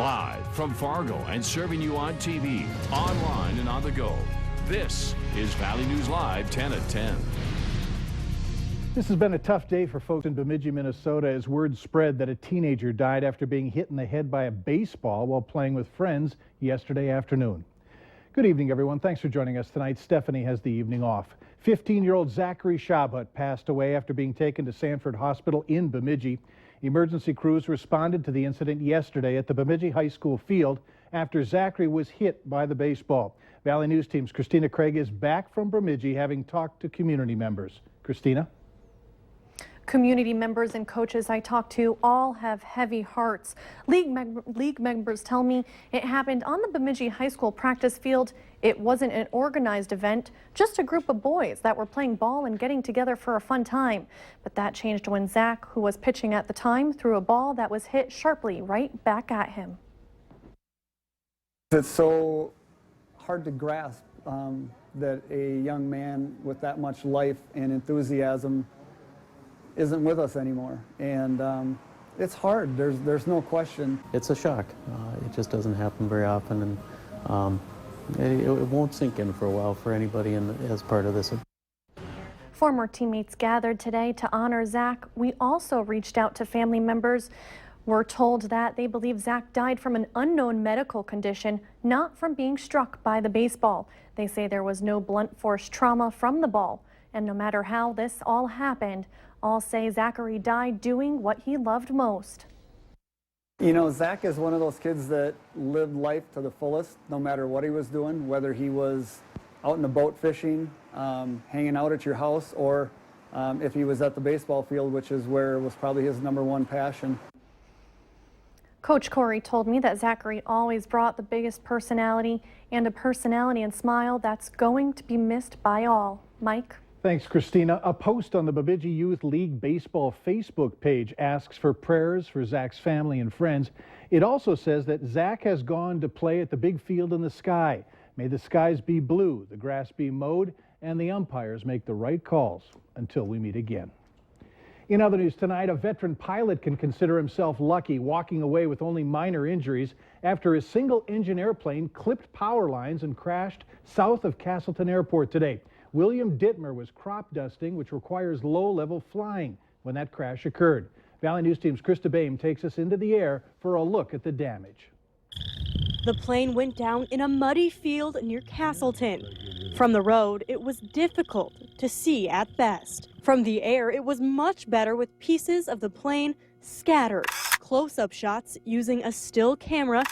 Live from Fargo and serving you on TV, online, and on the go. This is Valley News Live 10 at 10. This has been a tough day for folks in Bemidji, Minnesota, as word spread that a teenager died after being hit in the head by a baseball while playing with friends yesterday afternoon. Good evening, everyone. Thanks for joining us tonight. Stephanie has the evening off. 15-year-old Zachary Shabhut passed away after being taken to Sanford Hospital in Bemidji. Emergency crews responded to the incident yesterday at the Bemidji High School field after Zachary was hit by the baseball. Valley News Team's Christina Craig is back from Bemidji, having talked to community members. Christina? Community members and coaches I talked to all have heavy hearts. League members tell me it happened on the Bemidji High School practice field. It wasn't an organized event, just a group of boys that were playing ball and getting together for a fun time. But that changed when Zach, who was pitching at the time, threw a ball that was hit sharply right back at him. It's so hard to grasp that a young man with that much life and enthusiasm isn't with us anymore, and it's hard. There's no question. It's a shock. It just doesn't happen very often, and it won't sink in for a while for anybody as part of this. Former teammates gathered today to honor Zach. We also reached out to family members. We're told that they believe Zach died from an unknown medical condition, not from being struck by the baseball. They say there was no blunt force trauma from the ball, and no matter how this all happened, all say Zachary died doing what he loved most. You know, Zach is one of those kids that lived life to the fullest, no matter what he was doing, whether he was out in the boat fishing, hanging out at your house, or if he was at the baseball field, which is where was probably his #1 passion. Coach Corey told me that Zachary always brought the biggest personality and a personality and smile that's going to be missed by all. Mike? Thanks, Christina. A post on the Bemidji Youth League Baseball Facebook page asks for prayers for Zach's family and friends. It also says that Zach has gone to play at the big field in the sky. May the skies be blue, the grass be mowed, and the umpires make the right calls until we meet again. In other news tonight, a veteran pilot can consider himself lucky, walking away with only minor injuries after his single-engine airplane clipped power lines and crashed south of Castleton Airport today. William Dittmer was crop dusting, which requires low-level flying, when that crash occurred. Valley News Team's Krista Boehm takes us into the air for a look at the damage. The plane went down in a muddy field near Castleton. From the road, it was difficult to see at best. From the air, it was much better with pieces of the plane scattered. Close-up shots using a still camera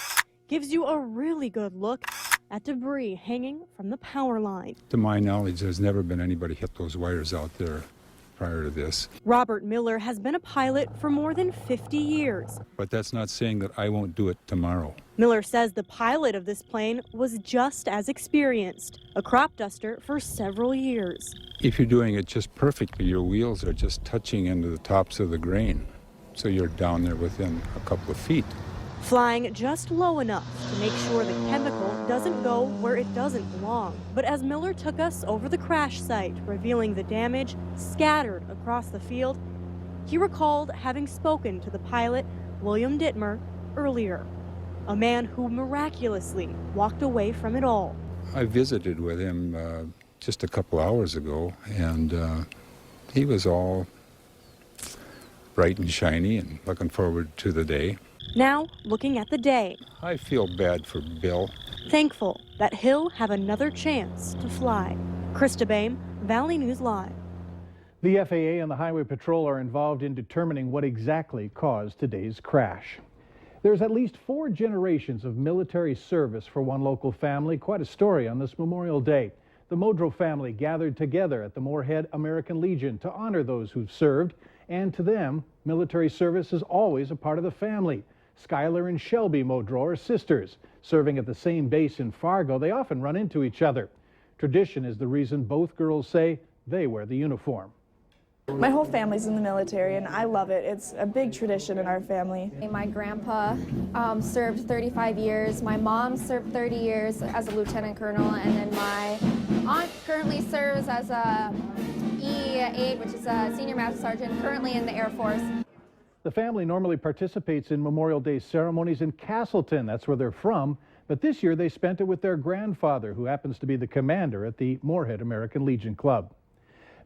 gives you a really good look at debris hanging from the power line. To my knowledge, there's never been anybody hit those wires out there prior to this. Robert Miller has been a pilot for more than 50 years. But that's not saying that I won't do it tomorrow. Miller says the pilot of this plane was just as experienced, a crop duster for several years. If you're doing it just perfectly, your wheels are just touching into the tops of the grain. So you're down there within a couple of feet. Flying just low enough to make sure the chemical doesn't go where it doesn't belong. But as Miller took us over the crash site, revealing the damage scattered across the field, he recalled having spoken to the pilot, William Dittmer, earlier, a man who miraculously walked away from it all. I visited with him just a couple hours ago, and he was all bright and shiny and looking forward to the day. Now, looking at the day. I feel bad for Bill. Thankful that he'll have another chance to fly. Krista Boehm, Valley News Live. The FAA and the Highway Patrol are involved in determining what exactly caused today's crash. There's at least 4 generations of military service for one local family. Quite a story on this Memorial Day. The Modrow family gathered together at the Moorhead American Legion to honor those who've served. And to them, military service is always a part of the family. Skylar and Shelby Modrow are sisters. Serving at the same base in Fargo, they often run into each other. Tradition is the reason both girls say they wear the uniform. My whole family's in the military, and I love it. It's a big tradition in our family. My grandpa served 35 years. My mom served 30 years as a lieutenant colonel, and then my aunt currently serves as a E8, which is a senior master sergeant, currently in the Air Force. The family normally participates in Memorial Day ceremonies in Castleton. That's where they're from. But this year they spent it with their grandfather, who happens to be the commander at the Moorhead American Legion Club.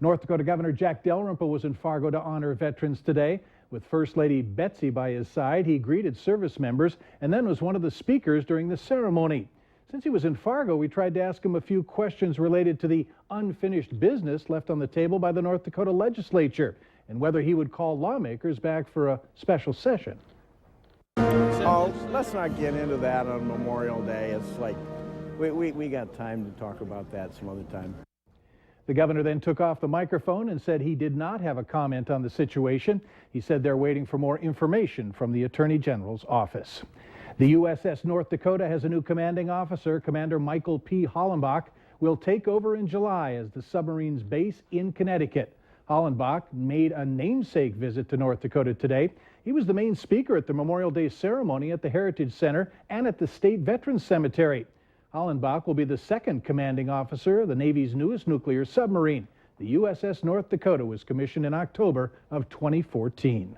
North Dakota Governor Jack Dalrymple was in Fargo to honor veterans today. With First Lady Betsy by his side, he greeted service members and then was one of the speakers during the ceremony. Since he was in Fargo, we tried to ask him a few questions related to the unfinished business left on the table by the North Dakota legislature and whether he would call lawmakers back for a special session. Oh, let's not get into that on Memorial Day. It's like, we got time to talk about that some other time. The governor then took off the microphone and said he did not have a comment on the situation. He said they're waiting for more information from the Attorney General's office. The USS North Dakota has a new commanding officer. Commander Michael P. Hollenbach will take over in July as the submarine's base in Connecticut. Hollenbach made a namesake visit to North Dakota today. He was the main speaker at the Memorial Day ceremony at the Heritage Center and at the State Veterans Cemetery. Hollenbach will be the second commanding officer of the Navy's newest nuclear submarine. The USS North Dakota was commissioned in October of 2014.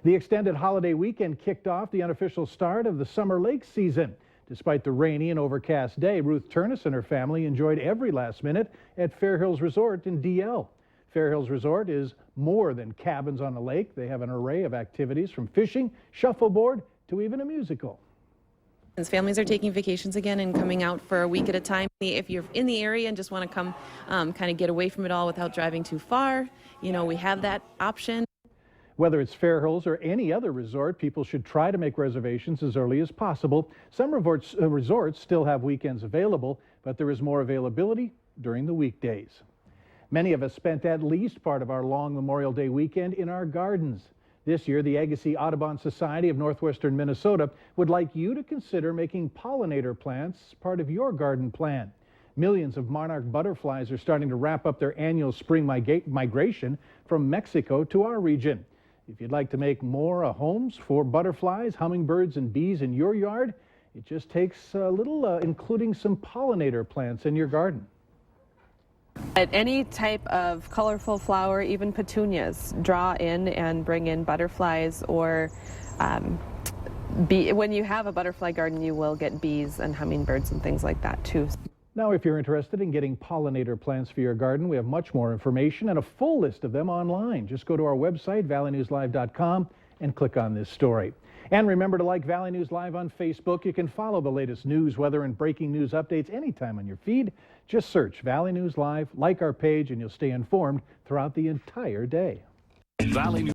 The extended holiday weekend kicked off the unofficial start of the summer lake season. Despite the rainy and overcast day, Ruth Turnus and her family enjoyed every last minute at Fair Hills Resort in DL. Fair Hills Resort is more than cabins on a lake. They have an array of activities from fishing, shuffleboard, to even a musical. Families are taking vacations again and coming out for a week at a time. If you're in the area and just want to come kind of get away from it all without driving too far, you know, we have that option. Whether it's Fair Hills or any other resort, people should try to make reservations as early as possible. Some resorts still have weekends available, but there is more availability during the weekdays. Many of us spent at least part of our long Memorial Day weekend in our gardens. This year, the Agassiz Audubon Society of Northwestern Minnesota would like you to consider making pollinator plants part of your garden plan. Millions of monarch butterflies are starting to wrap up their annual spring migration from Mexico to our region. If you'd like to make more homes for butterflies, hummingbirds, and bees in your yard, it just takes a little including some pollinator plants in your garden. Any type of colorful flower, even petunias, draw in and bring in butterflies, or when you have a butterfly garden, you will get bees and hummingbirds and things like that too. Now, if you're interested in getting pollinator plants for your garden, we have much more information and a full list of them online. Just go to our website, valleynewslive.com, and click on this story. And remember to like Valley News Live on Facebook. You can follow the latest news, weather, and breaking news updates anytime on your feed. Just search Valley News Live, like our page, and you'll stay informed throughout the entire day. Valley